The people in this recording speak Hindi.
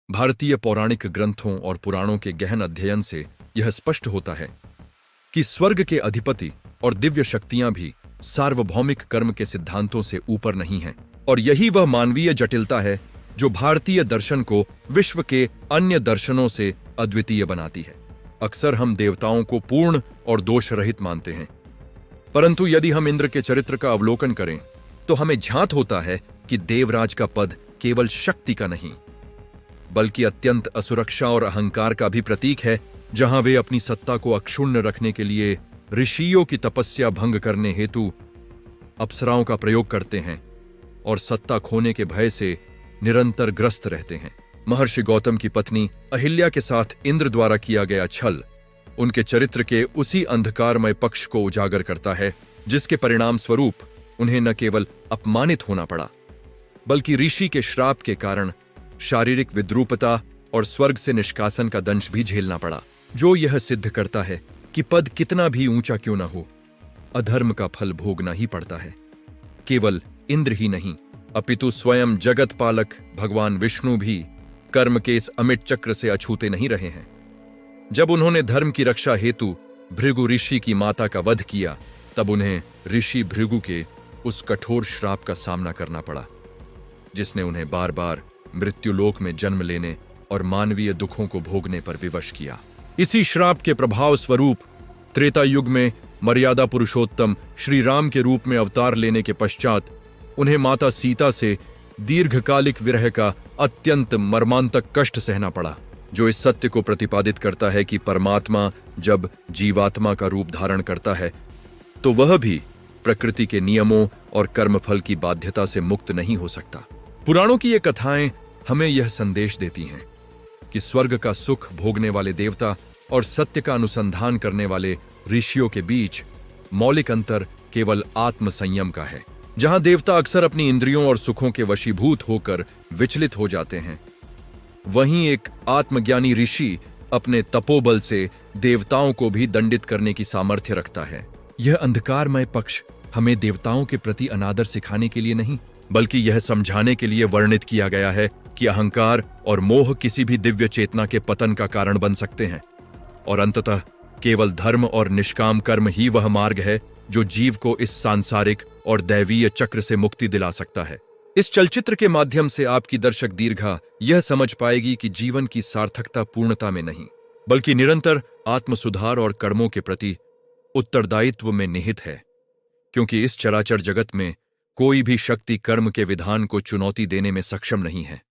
भारतीय पौराणिक ग्रंथों और पुराणों के गहन अध्ययन से यह स्पष्ट होता है कि स्वर्ग के अधिपति और दिव्य शक्तियां भी सार्वभौमिक कर्म के सिद्धांतों से ऊपर नहीं हैं, और यही वह मानवीय जटिलता है जो भारतीय दर्शन को विश्व के अन्य दर्शनों से अद्वितीय बनाती है। अक्सर हम देवताओं को पूर्ण और दोष रहित मानते हैं, परंतु यदि हम इंद्र के चरित्र का अवलोकन करें तो हमें झांत होता है कि देवराज का पद केवल शक्ति का नहीं बल्कि अत्यंत असुरक्षा और अहंकार का भी प्रतीक है। जहां वे अपनी सत्ता को अक्षुण्ण रखने के लिए ऋषियों की तपस्या भंग करने हेतु अप्सराओं का प्रयोग करते हैं और सत्ता खोने के भय से निरंतर ग्रस्त रहते हैं। महर्षि गौतम की पत्नी अहिल्या के साथ इंद्र द्वारा किया गया छल उनके चरित्र के उसी अंधकारमय पक्ष को उजागर करता है, जिसके परिणाम स्वरूप उन्हें न केवल अपमानित होना पड़ा बल्कि ऋषि के श्राप के कारण शारीरिक विद्रूपता और स्वर्ग से निष्कासन का दंश भी झेलना पड़ा, जो यह सिद्ध करता है कि पद कितना भी ऊंचा क्यों न हो, अधर्म का फल भोगना ही पड़ता है। केवल इंद्र ही नहीं अपितु स्वयं जगत पालक भगवान विष्णु भी कर्म के इस अमिट चक्र से अछूते नहीं रहे हैं। जब उन्होंने धर्म की रक्षा हेतु भृगु ऋषि की माता का वध किया, तब उन्हें ऋषि भृगु के उस कठोर श्राप का सामना करना पड़ा, जिसने उन्हें बार बार मृत्युलोक में जन्म लेने और मानवीय दुखों को भोगने पर विवश किया। इसी श्राप के प्रभाव स्वरूप त्रेता युग में मर्यादा पुरुषोत्तम श्री राम के रूप में अवतार लेने के पश्चात उन्हें माता सीता से दीर्घकालिक विरह का अत्यंत मर्मांतक कष्ट सहना पड़ा, जो इस सत्य को प्रतिपादित करता है कि परमात्मा जब जीवात्मा का रूप धारण करता है तो वह भी प्रकृति के नियमों और कर्मफल की बाध्यता से मुक्त नहीं हो सकता। पुराणों की ये कथाएं हमें यह संदेश देती हैं कि स्वर्ग का सुख भोगने वाले देवता और सत्य का अनुसंधान करने वाले ऋषियों के बीच मौलिक अंतर केवल आत्म संयम का है। जहां देवता अक्सर अपनी इंद्रियों और सुखों के वशीभूत होकर विचलित हो जाते हैं, वहीं एक आत्मज्ञानी ऋषि अपने तपोबल से देवताओं को भी दंडित करने की सामर्थ्य रखता है। यह अंधकारमय पक्ष हमें देवताओं के प्रति अनादर सिखाने के लिए नहीं, बल्कि यह समझाने के लिए वर्णित किया गया है कि अहंकार और मोह किसी भी दिव्य चेतना के पतन का कारण बन सकते हैं, और अंततः केवल धर्म और निष्काम कर्म ही वह मार्ग है जो जीव को इस सांसारिक और दैवीय चक्र से मुक्ति दिला सकता है। इस चलचित्र के माध्यम से आपकी दर्शक दीर्घा यह समझ पाएगी कि जीवन की सार्थकता पूर्णता में नहीं बल्कि निरंतर आत्मसुधार और कर्मों के प्रति उत्तरदायित्व में निहित है, क्योंकि इस चराचर जगत में कोई भी शक्ति कर्म के विधान को चुनौती देने में सक्षम नहीं है।